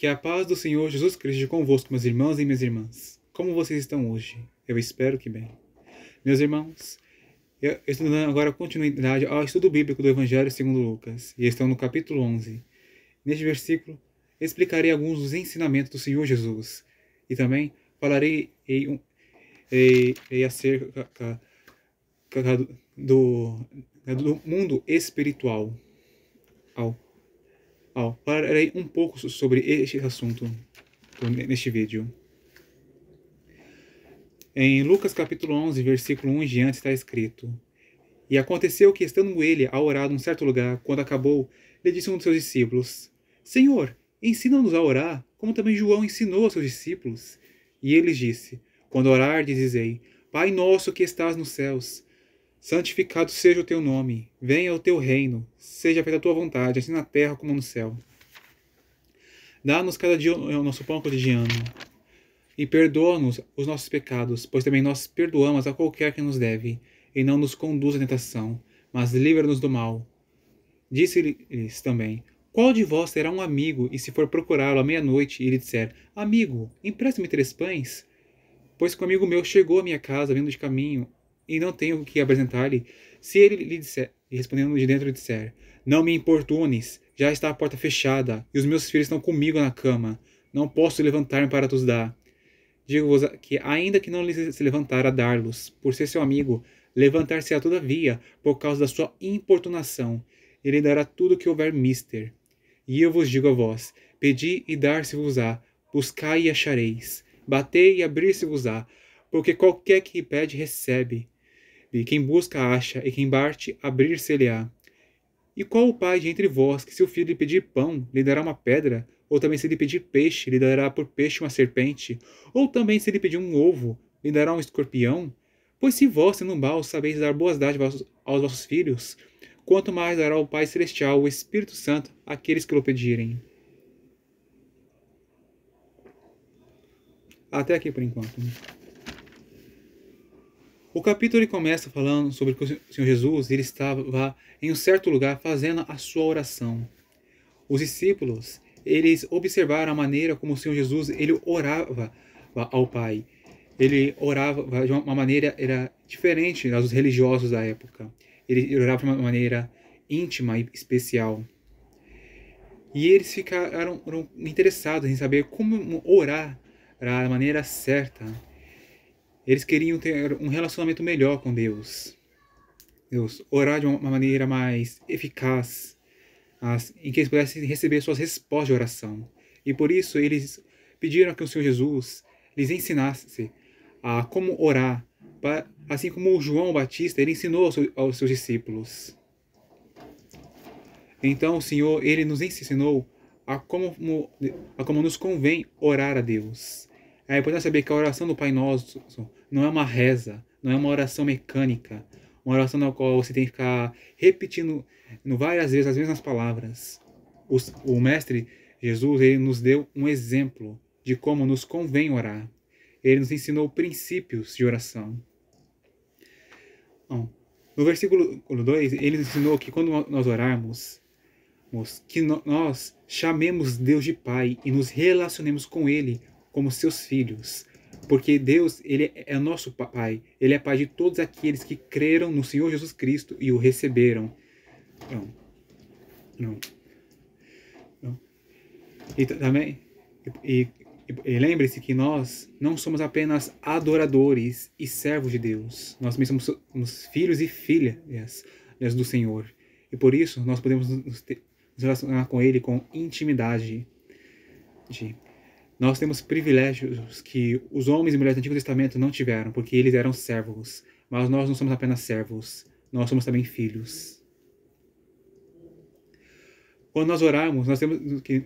Que a paz do Senhor Jesus Cristo esteja convosco, meus irmãos e minhas irmãs. Como vocês estão hoje? Eu espero que bem. Meus irmãos, eu estou dando agora continuidade ao estudo bíblico do Evangelho segundo Lucas, e estão no capítulo 11. Neste versículo, explicarei alguns dos ensinamentos do Senhor Jesus, e também falarei acerca do mundo espiritual. Falarei um pouco sobre este assunto neste vídeo. Em Lucas capítulo 11, versículo 1 em diante, está escrito: E aconteceu que, estando ele a orar num certo lugar, quando acabou, lhe disse um dos seus discípulos: Senhor, ensina-nos a orar, como também João ensinou aos seus discípulos. E ele disse: Quando orardes, dizei: Pai nosso que estás nos céus, santificado seja o teu nome, venha o teu reino, seja feita a tua vontade, assim na terra como no céu. Dá-nos cada dia o nosso pão cotidiano, e perdoa-nos os nossos pecados, pois também nós perdoamos a qualquer que nos deve, e não nos conduz à tentação, mas livra-nos do mal. Disse-lhes também: Qual de vós terá um amigo, e se for procurá-lo à meia-noite, e lhe disser: Amigo, empresta-me 3 pães? Pois que um amigo meu chegou à minha casa, vindo de caminho, e não tenho o que apresentar-lhe. Se ele lhe disser, e respondendo de dentro, disser: Não me importunes, já está a porta fechada, e os meus filhos estão comigo na cama, não posso levantar-me para te dar. Digo-vos que, ainda que não lhe se levantar a dar-los, por ser seu amigo, levantar-se-á todavia, por causa da sua importunação, e lhe dará tudo o que houver mister. E eu vos digo a vós: pedi e dar-se-vos-á, buscai e achareis, batei e abrir-se-vos-á, porque qualquer que pede, recebe, e quem busca, acha, e quem bate, abrir-se-lhe-á. E qual o pai de entre vós, que se o filho lhe pedir pão, lhe dará uma pedra? Ou também se lhe pedir peixe, lhe dará por peixe uma serpente? Ou também se lhe pedir um ovo, lhe dará um escorpião? Pois se vós, sendo maus, sabeis dar boas dádivas aos vossos filhos, quanto mais dará o Pai Celestial, o Espírito Santo, àqueles que o pedirem. Até aqui por enquanto. O capítulo começa falando sobre que o Senhor Jesus ele estava em um certo lugar fazendo a sua oração. Os discípulos, eles observaram a maneira como o Senhor Jesus ele orava ao Pai. Ele orava de uma maneira era diferente dos religiosos da época. Ele orava de uma maneira íntima e especial. E eles ficaram interessados em saber como orar da maneira certa. Eles queriam ter um relacionamento melhor com Deus. Orar de uma maneira mais eficaz, em que eles pudessem receber suas respostas de oração. E por isso eles pediram que o Senhor Jesus lhes ensinasse a como orar, assim como João Batista ele ensinou aos seus discípulos. Então o Senhor ele nos ensinou a como nos convém orar a Deus. É importante saber que a oração do Pai Nosso não é uma reza, não é uma oração mecânica, uma oração na qual você tem que ficar repetindo várias vezes as mesmas palavras. O Mestre Jesus ele nos deu um exemplo de como nos convém orar. Ele nos ensinou princípios de oração. Bom, no versículo 2, ele nos ensinou que quando nós orarmos, que nós chamemos Deus de Pai e nos relacionemos com Ele como seus filhos. Porque Deus, Ele é nosso Pai. Ele é Pai de todos aqueles que creram no Senhor Jesus Cristo e o receberam. Não. E também, e lembre-se que nós não somos apenas adoradores e servos de Deus. Nós também somos filhos e filhas do Senhor. E por isso nós podemos nos relacionar com Ele com intimidade. Nós temos privilégios que os homens e mulheres do Antigo Testamento não tiveram, porque eles eram servos. Mas nós não somos apenas servos, nós somos também filhos. Quando nós orarmos, nós temos que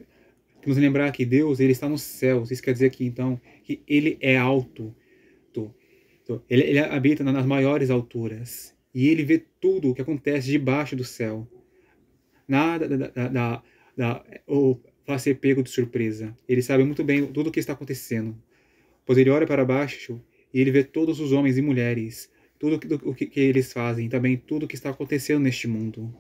nos lembrar que Deus ele está nos céus. Isso quer dizer que, então, que Ele é alto. Ele habita nas maiores alturas. E Ele vê tudo o que acontece debaixo do céu. Nada vai ser pego de surpresa. Ele sabe muito bem tudo o que está acontecendo. Pois Ele olha para baixo e Ele vê todos os homens e mulheres. Tudo o que eles fazem. Também tudo o que está acontecendo neste mundo.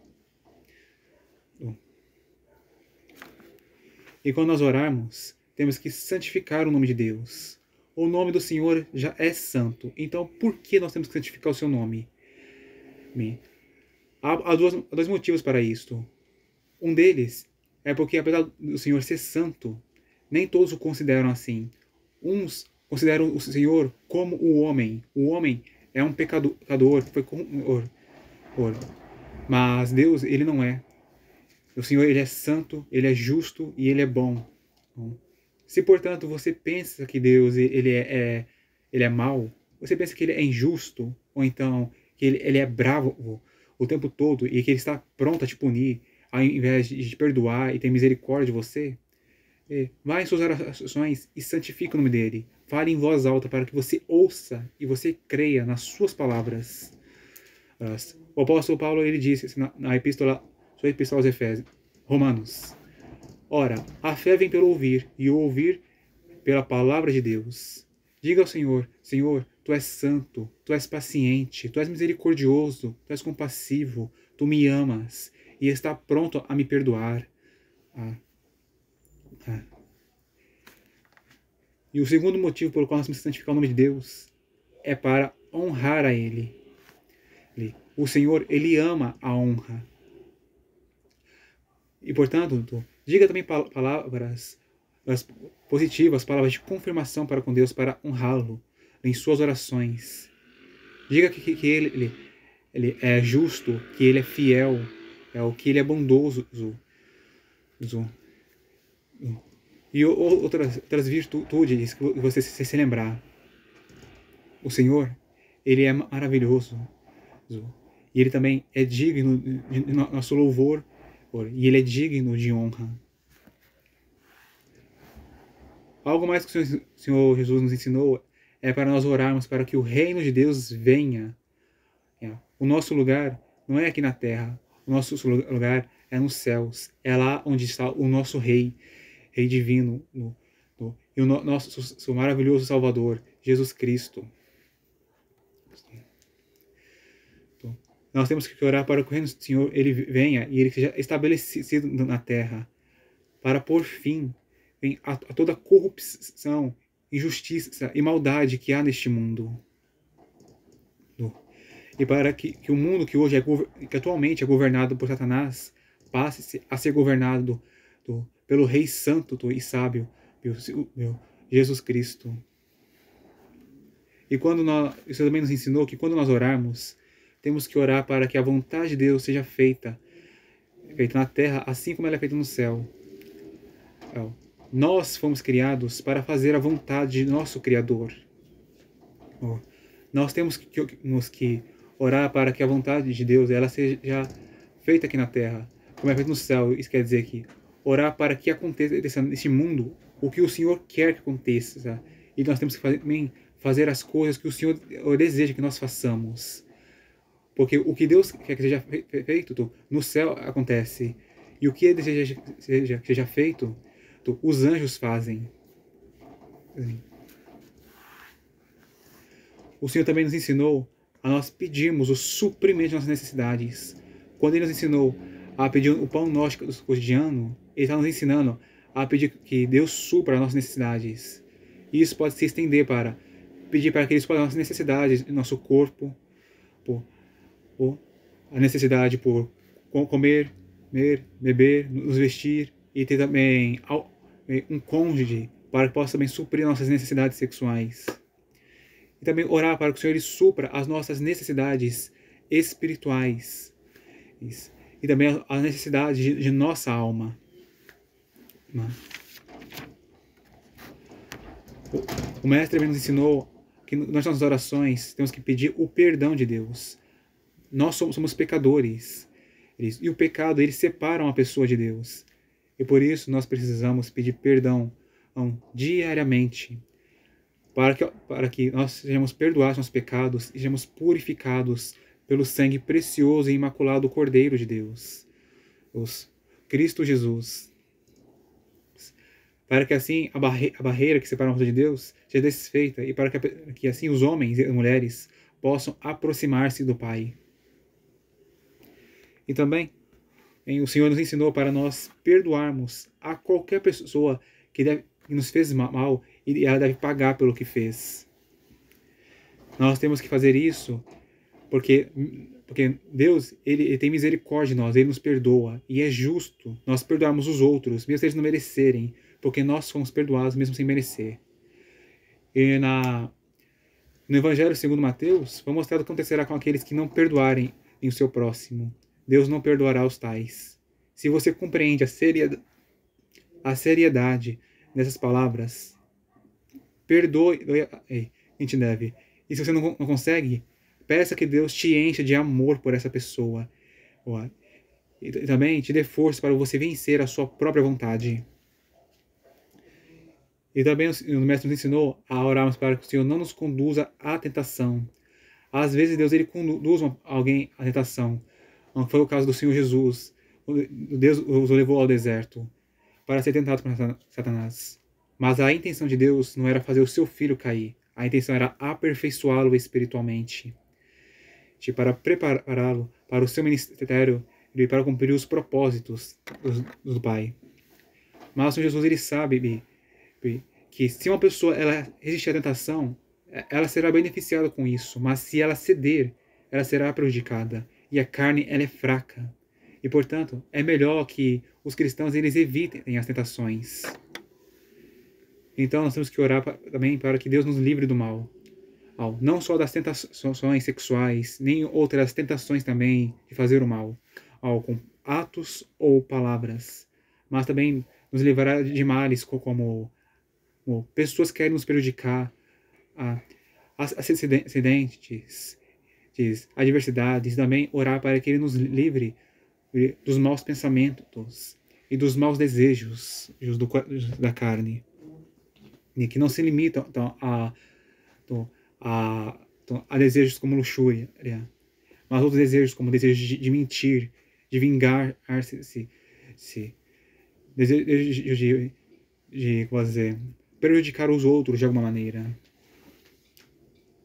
E quando nós orarmos, temos que santificar o nome de Deus. O nome do Senhor já é santo. Então, por que nós temos que santificar o seu nome? Há dois motivos para isto. Um deles é porque, apesar do Senhor ser santo, nem todos o consideram assim. Uns consideram o Senhor como o homem. O homem é um pecador, que foi mas Deus, ele não é. O Senhor, ele é santo, ele é justo e ele é bom. Se, portanto, você pensa que Deus ele é mau, você pensa que ele é injusto, ou então que ele é bravo o tempo todo e que ele está pronto a te punir, ao invés de te perdoar e ter misericórdia de você, vá em suas orações e santifique o nome dele. Fale em voz alta para que você ouça e você creia nas suas palavras. O apóstolo Paulo, ele disse na sua epístola aos Efésios, Romanos: ora, a fé vem pelo ouvir, e o ouvir pela palavra de Deus. Diga ao Senhor: Senhor, Tu és santo, Tu és paciente, Tu és misericordioso, Tu és compassivo, Tu me amas e está pronto a me perdoar. E o segundo motivo pelo qual nós temos que santificar o nome de Deus é para honrar a Ele. O Senhor, Ele ama a honra. E, portanto, diga também palavras positivas, palavras de confirmação para com Deus, para honrá-lo em suas orações. Diga que ele é justo, que Ele é fiel, que Ele é bondoso. E outras virtudes que você se lembrar. O Senhor, Ele é maravilhoso. E Ele também é digno de nosso louvor. E Ele é digno de honra. Algo mais que o Senhor Jesus nos ensinou é para nós orarmos para que o reino de Deus venha. O nosso lugar não é aqui na terra. O nosso lugar é nos céus. É lá onde está o nosso Rei divino, e o nosso maravilhoso Salvador, Jesus Cristo. Nós temos que orar para que o reino do Senhor ele venha e ele seja estabelecido na terra, para pôr fim a toda corrupção, injustiça e maldade que há neste mundo. E para que o mundo que hoje que atualmente é governado por Satanás passe a ser governado pelo Rei Santo e Sábio, Jesus Cristo. E isso também nos ensinou que quando nós orarmos, temos que orar para que a vontade de Deus seja feita na terra, assim como ela é feita no céu. Nós fomos criados para fazer a vontade de nosso Criador. Nós temos que orar para que a vontade de Deus ela seja feita aqui na terra, como é feito no céu. Isso quer dizer que orar para que aconteça neste mundo o que o Senhor quer que aconteça. E nós temos que fazer as coisas que o Senhor deseja que nós façamos. Porque o que Deus quer que seja feito no céu acontece. E o que Ele deseja que seja feito, os anjos fazem. O Senhor também nos ensinou a nós pedirmos o suprimento de nossas necessidades. Quando Ele nos ensinou a pedir o pão nosso cotidiano, Ele está nos ensinando a pedir que Deus supra as nossas necessidades. E isso pode se estender para pedir para que Ele supra as nossas necessidades do nosso corpo, a necessidade por comer, beber, nos vestir, e ter também um cônjuge para que possa também suprir nossas necessidades sexuais. E também orar para que o Senhor supra as nossas necessidades espirituais. E também as necessidades de nossa alma. O Mestre também nos ensinou que nas nossas orações temos que pedir o perdão de Deus. Nós somos pecadores. E o pecado, ele separa uma pessoa de Deus. E por isso nós precisamos pedir perdão diariamente. Para que nós sejamos perdoados nossos pecados e sejamos purificados pelo sangue precioso e imaculado do Cordeiro de Deus, Cristo Jesus. Para que assim a barreira que separa uma pessoa de Deus seja desfeita e para que assim os homens e as mulheres possam aproximar-se do Pai. E também O Senhor nos ensinou para nós perdoarmos a qualquer pessoa que nos fez mal e ela deve pagar pelo que fez. Nós temos que fazer isso porque Deus ele tem misericórdia de nós, Ele nos perdoa. E é justo nós perdoarmos os outros, mesmo se eles não merecerem, porque nós fomos perdoados mesmo sem merecer. E no Evangelho segundo Mateus, foi mostrado o que acontecerá com aqueles que não perdoarem o seu próximo. Deus não perdoará os tais. Se você compreende a seriedade dessas palavras, perdoe quem te deve. E se você não consegue, peça que Deus te encha de amor por essa pessoa. E também te dê força para você vencer a sua própria vontade. E também o Mestre nos ensinou a orarmos para que o Senhor não nos conduza à tentação. Às vezes Deus ele conduz alguém à tentação. Não foi o caso do Senhor Jesus. Deus os levou ao deserto para ser tentado por Satanás. Mas a intenção de Deus não era fazer o seu filho cair. A intenção era aperfeiçoá-lo espiritualmente, para prepará-lo para o seu ministério e para cumprir os propósitos do Pai. Mas o Senhor Jesus ele sabe que se uma pessoa ela resistir à tentação, ela será beneficiada com isso. Mas se ela ceder, ela será prejudicada. E a carne ela é fraca. E, portanto, é melhor que os cristãos eles evitem as tentações. Então, nós temos que orar também para que Deus nos livre do mal. Não só das tentações sexuais, nem outras tentações também de fazer o mal, com atos ou palavras. Mas também nos livrará de males como pessoas que querem nos prejudicar, acidentes, adversidades. Também orar para que Ele nos livre dos maus pensamentos e dos maus desejos da carne, e que não se limitam a desejos como luxúria, mas outros desejos como desejos de mentir, de vingar-se, desejos de prejudicar os outros de alguma maneira.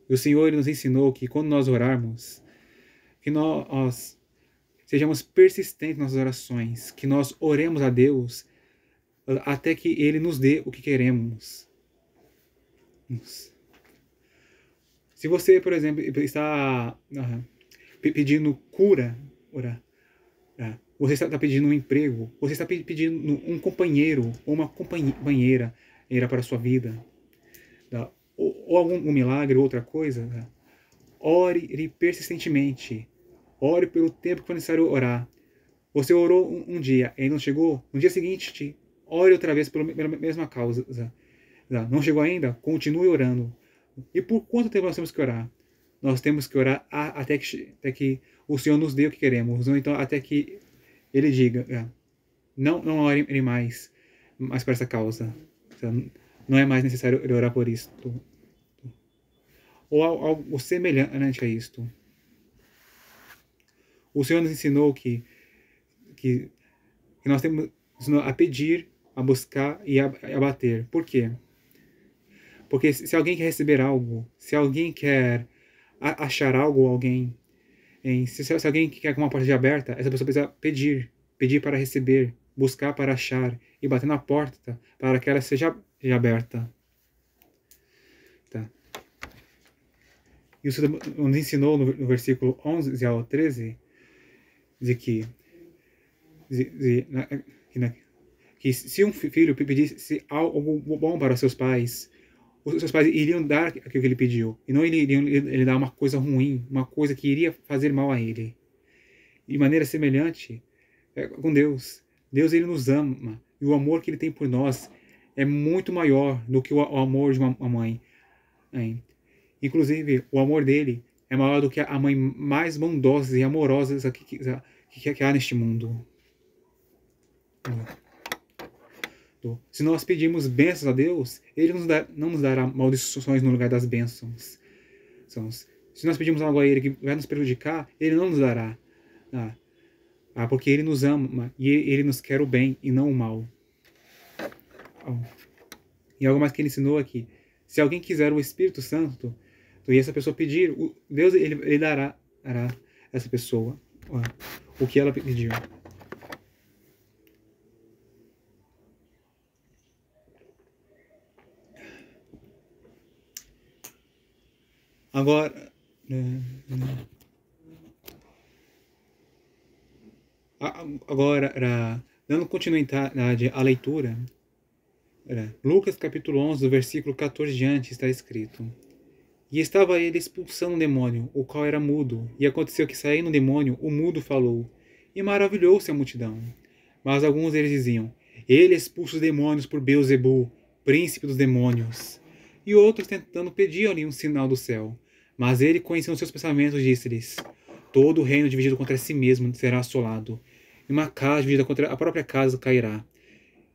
E o Senhor nos ensinou que quando nós orarmos, que nós sejamos persistentes nas nossas orações, que nós oremos a Deus até que Ele nos dê o que queremos. Se você, por exemplo, está pedindo cura, você está pedindo um emprego, você está pedindo um companheiro ou uma companheira para a sua vida, ou algum milagre, outra coisa, ore persistentemente. Ore pelo tempo que for necessário orar. Você orou um dia e não chegou, no dia seguinte, ore outra vez pela mesma causa. Não chegou ainda? Continue orando. E por quanto tempo nós temos que orar? Nós temos que orar até que o Senhor nos dê o que queremos. Ou então até que Ele diga, não ore mais por essa causa. Não é mais necessário orar por isto. Ou algo semelhante a isto. O Senhor nos ensinou que nós temos a pedir, a buscar e a bater. Por quê? Porque se alguém quer receber algo, se alguém quer achar algo ou alguém, se alguém quer com uma porta aberta, essa pessoa precisa pedir para receber, buscar para achar e bater na porta para que ela seja aberta. Tá. E o Senhor nos ensinou no versículo 11 ao 13 de que se um filho pedisse algo bom para seus pais iriam dar aquilo que ele pediu, e não iriam lhe dar uma coisa ruim, uma coisa que iria fazer mal a ele. De maneira semelhante com Deus. Deus ele nos ama, e o amor que ele tem por nós é muito maior do que o amor de uma mãe. Inclusive, o amor dele é maior do que a mãe mais bondosa e amorosa que há neste mundo. Se nós pedirmos bênçãos a Deus, Ele não nos dará maldições no lugar das bênçãos. Se nós pedirmos algo a Ele que vai nos prejudicar, Ele não nos dará. Porque Ele nos ama e Ele nos quer o bem e não o mal. E algo mais que Ele ensinou aqui: se alguém quiser o Espírito Santo, e essa pessoa pedir, Deus ele dará a essa pessoa o que ela pediu. Agora, dando continuidade à leitura, Lucas capítulo 11, do versículo 14 diante, está escrito: E estava ele expulsando um demônio, o qual era mudo, e aconteceu que, saindo o demônio, o mudo falou, e maravilhou-se a multidão. Mas alguns deles diziam: Ele expulsa os demônios por Beelzebu, príncipe dos demônios. E outros, tentando, pediam-lhe um sinal do céu. Mas ele, conhecendo seus pensamentos, disse-lhes: Todo reino dividido contra si mesmo será assolado, e uma casa dividida contra a própria casa cairá.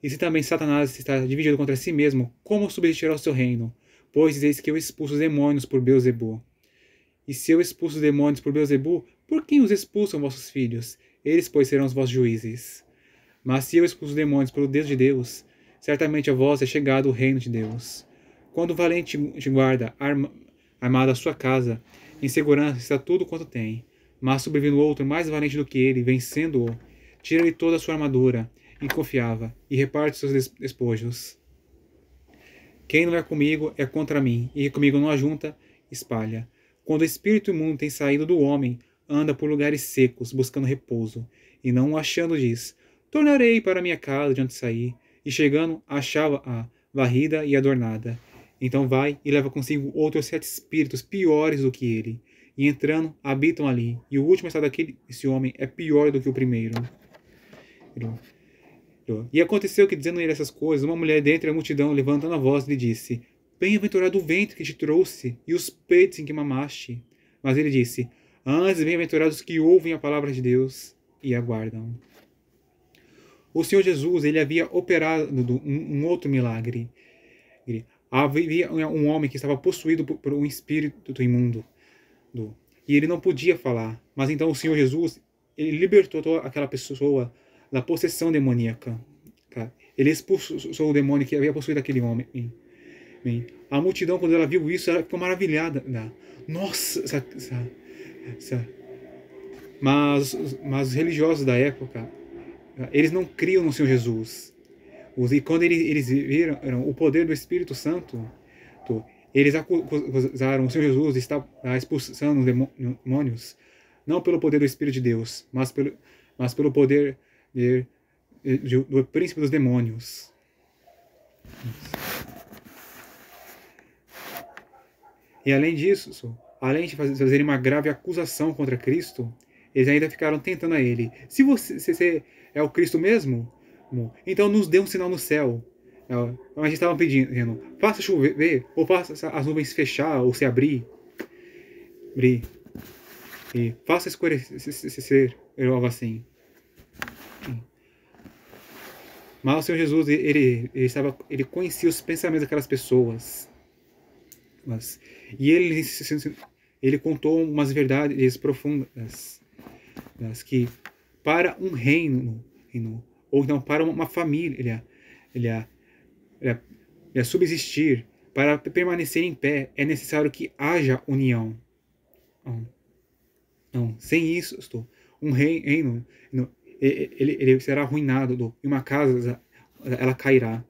E se também Satanás está dividido contra si mesmo, como subsistirá o seu reino? Pois dizeis que eu expulso os demônios por Beelzebu. E se eu expulso os demônios por Beelzebu, por quem os expulsam vossos filhos? Eles, pois, serão os vossos juízes. Mas se eu expulso os demônios pelo dedo de Deus, certamente a vós é chegado o reino de Deus. Quando o valente guarda armado a sua casa, em segurança está tudo quanto tem. Mas sobrevindo outro mais valente do que ele, vencendo-o, tira-lhe toda a sua armadura, inconfiável, e reparte seus despojos. Quem não é comigo é contra mim, e comigo não ajunta, espalha. Quando o espírito imundo tem saído do homem, anda por lugares secos, buscando repouso, e não o achando diz: Tornarei para minha casa de onde saí, e chegando, achava-a varrida e adornada. Então vai e leva consigo outros 7 espíritos piores do que ele, e entrando, habitam ali, e o último estado desse homem é pior do que o primeiro. E aconteceu que, dizendo ele essas coisas, uma mulher dentre a multidão, levantando a voz, lhe disse: Bem-aventurado o ventre que te trouxe, e os peitos em que mamaste. Mas ele disse: Antes, bem-aventurados que ouvem a palavra de Deus e aguardam. O Senhor Jesus, ele havia operado um outro milagre. Havia um homem que estava possuído por um espírito imundo. E ele não podia falar. Mas então o Senhor Jesus, ele libertou toda aquela pessoa da possessão demoníaca. Ele expulsou o demônio que havia possuído aquele homem. A multidão, quando ela viu isso, ela ficou maravilhada. Nossa! Mas os religiosos da época, eles não criam no Senhor Jesus. E quando eles viram o poder do Espírito Santo, eles acusaram o Senhor Jesus de estar expulsando os demônios, não pelo poder do Espírito de Deus, mas pelo poder do príncipe dos demônios. E além disso, além de fazerem uma grave acusação contra Cristo, eles ainda ficaram tentando a ele: se você é o Cristo mesmo, então nos dê um sinal no céu. Mas eles estavam pedindo: faça chover, ou faça as nuvens fechar ou se abrir. E faça escurecer, algo assim. Mas o Senhor Jesus, ele conhecia os pensamentos daquelas pessoas. E ele contou umas verdades profundas, que para um reino, ou então para uma família, subsistir, para permanecer em pé, é necessário que haja união. Sem isso, um reino ele será arruinado, e uma casa ela cairá.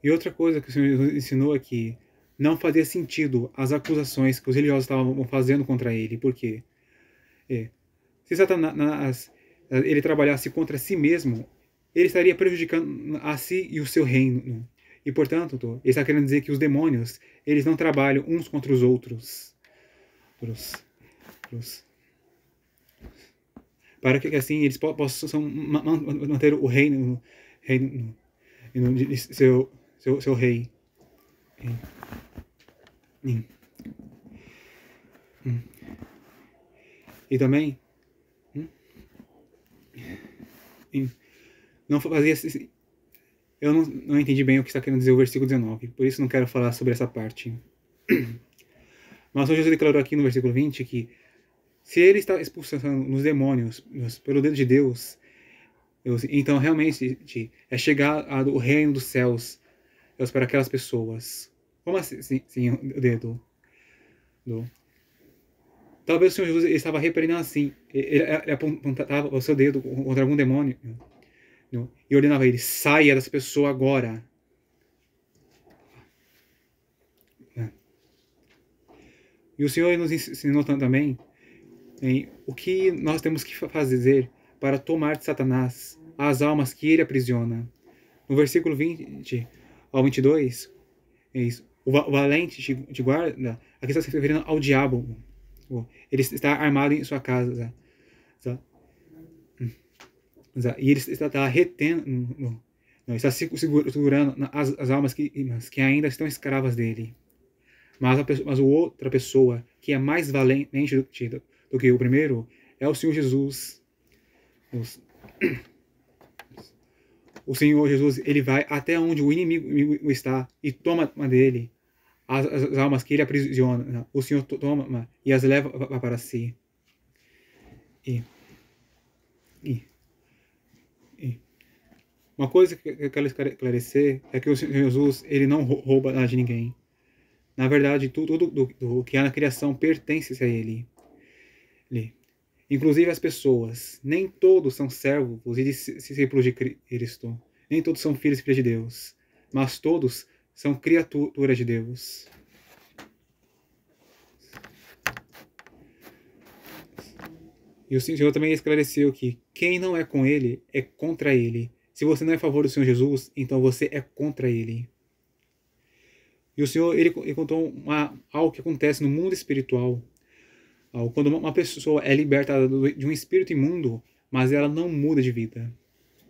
E outra coisa que o Senhor Jesus ensinou é que não fazia sentido as acusações que os religiosos estavam fazendo contra ele, porque se Satanás ele trabalhasse contra si mesmo, ele estaria prejudicando a si e o seu reino. E, portanto, ele está querendo dizer que os demônios, eles não trabalham uns contra os outros. Para que assim eles possam manter o reino de seu rei. E também não fazia. Eu não entendi bem o que está querendo dizer o versículo 19, por isso não quero falar sobre essa parte. Mas o Jesus declarou aqui no versículo 20 que se ele está expulsando os demônios pelo dedo de Deus, então realmente é chegar ao reino dos céus para aquelas pessoas. Como assim o dedo? Talvez o Senhor Jesus estava repreendendo assim. Ele apontava o seu dedo contra algum demônio e ordenava ele: saia dessa pessoa agora. E o Senhor nos ensinou também o que nós temos que fazer para tomar de Satanás as almas que ele aprisiona. No versículo 20 ao 22, é isso. O valente te guarda, aqui está se referindo ao diabo. Ele está armado em sua casa. E ele está retendo, não, está segurando as almas que ainda estão escravas dele. Mas outra pessoa que é mais valente do que o primeiro é o Senhor Jesus. O Senhor Jesus, ele vai até onde o inimigo está e toma dele as almas que ele aprisiona. O Senhor toma e as leva para si. E uma coisa que eu quero esclarecer é que o Senhor Jesus, ele não rouba nada de ninguém. Na verdade, tudo do que há na criação pertence a ele. Inclusive as pessoas. Nem todos são servos e discípulos de Cristo. Nem todos são filhos e filhas de Deus. Mas todos são criaturas de Deus. E o Senhor também esclareceu que quem não é com ele é contra ele. Se você não é a favor do Senhor Jesus, então você é contra ele. E o Senhor, ele contou algo que acontece no mundo espiritual. Quando uma pessoa é libertada de um espírito imundo, mas ela não muda de vida.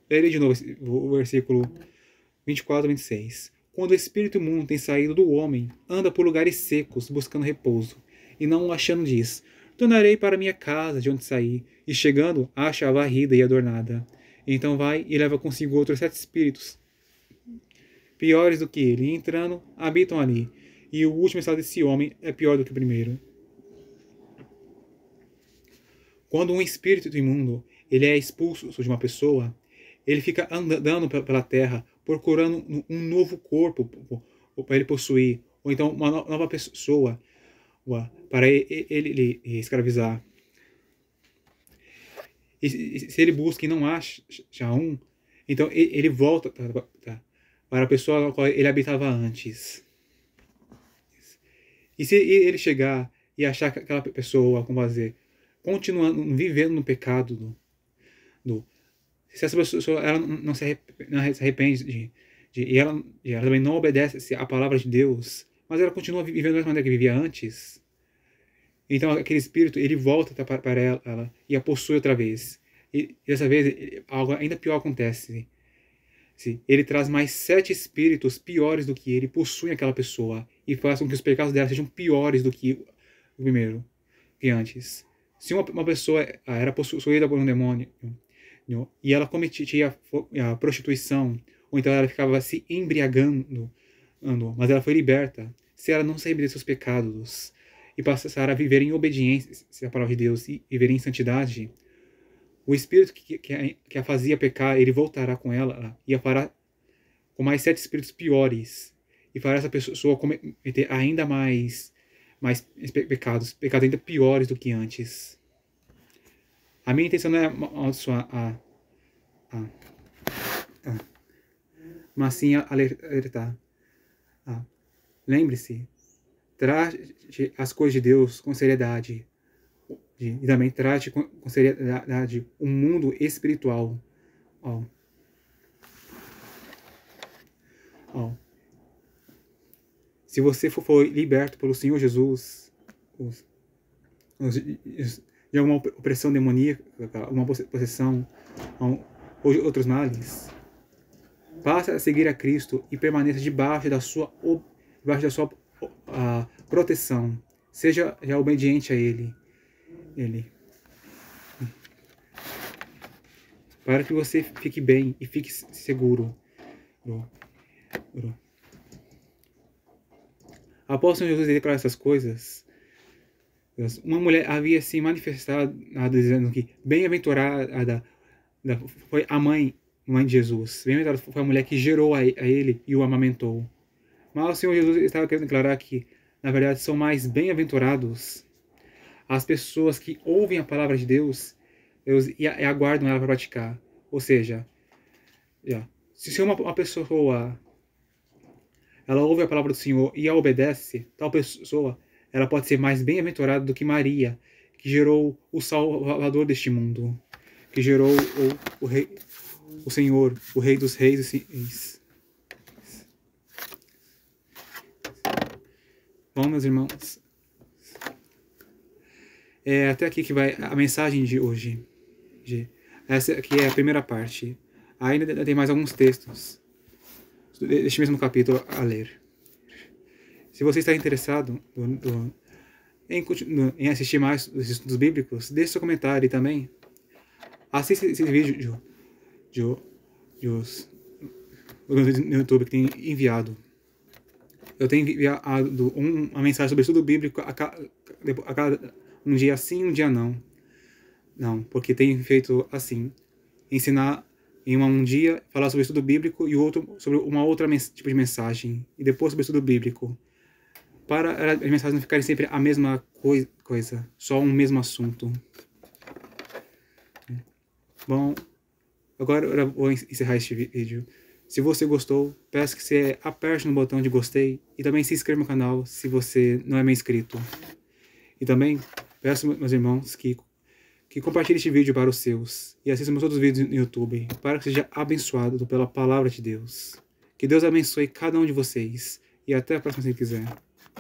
Leia de novo o versículo 24 e 26. Quando o espírito imundo tem saído do homem, anda por lugares secos, buscando repouso, e não o achando diz: tornarei para minha casa de onde saí, e chegando, acha-a varrida e adornada. Então vai e leva consigo outros 7 espíritos, piores do que ele, e entrando, habitam ali. E o último estado desse homem é pior do que o primeiro. Quando um espírito imundo ele é expulso de uma pessoa, ele fica andando pela terra, procurando um novo corpo para ele possuir, ou então uma nova pessoa para ele escravizar. E se ele busca e não acha um, então ele volta para a pessoa na qual ele habitava antes. E se ele chegar e achar que aquela pessoa, como fazer, continuando vivendo no pecado, se essa pessoa ela não se arrepende e ela também não obedece à palavra de Deus, mas ela continua vivendo da mesma maneira que vivia antes, então aquele espírito ele volta para ela e a possui outra vez. E dessa vez algo ainda pior acontece. Ele traz mais 7 espíritos piores do que ele, possuem aquela pessoa e faz com que os pecados dela sejam piores do que o primeiro, que antes. Se uma pessoa era possuída por um demônio e ela cometia a prostituição, ou então ela ficava se embriagando, mas ela foi liberta, se ela não se arrepender dos seus pecados e passar a viver em obediência à palavra de Deus e viver em santidade, o espírito que a fazia pecar, ele voltará com ela e a fará com mais 7 espíritos piores e fará essa pessoa cometer ainda mais pecados ainda piores do que antes. A minha intenção não é amaldiçoar mas sim alertar. Lembre-se, trate as coisas de Deus com seriedade. E também trate com seriedade o mundo espiritual. Se você for liberto pelo Senhor Jesus de alguma opressão demoníaca, uma possessão ou outros males, passe a seguir a Cristo e permaneça debaixo da sua proteção. Seja já obediente a Ele. Para que você fique bem e fique seguro. Após o Senhor Jesus declarar essas coisas, uma mulher havia se manifestado dizendo que bem-aventurada foi a mãe de Jesus. Bem-aventurada foi a mulher que gerou a ele e o amamentou. Mas o Senhor Jesus estava querendo declarar que, na verdade, são mais bem-aventurados as pessoas que ouvem a palavra de Deus e aguardam ela para praticar. Ou seja, se uma pessoa ela ouve a palavra do Senhor e a obedece, tal pessoa ela pode ser mais bem-aventurada do que Maria, que gerou o Salvador deste mundo, que gerou o Rei, o Senhor, o Rei dos Reis e Reis. Bom, meus irmãos, é até aqui que vai a mensagem de hoje. Essa aqui é a primeira parte. Ainda tem mais alguns textos deste mesmo capítulo a ler. Se você está interessado em assistir mais dos estudos bíblicos, deixe seu comentário e também assista esse vídeo no YouTube que tem enviado. Eu tenho enviado uma mensagem sobre estudo bíblico a cada um dia sim, um dia não. Não, porque tem feito assim, ensinar em um dia, falar sobre estudo bíblico e outro sobre uma outra tipo de mensagem, e depois sobre estudo bíblico, para as mensagens não ficarem sempre a mesma coisa, só um mesmo assunto. Bom, agora eu vou encerrar este vídeo. Se você gostou, peço que você aperte no botão de gostei e também se inscreva no canal se você não é meio inscrito. E também peço, meus irmãos, que compartilhe este vídeo para os seus e assista todos os vídeos no YouTube para que seja abençoado pela palavra de Deus. Que Deus abençoe cada um de vocês e até a próxima se quiser.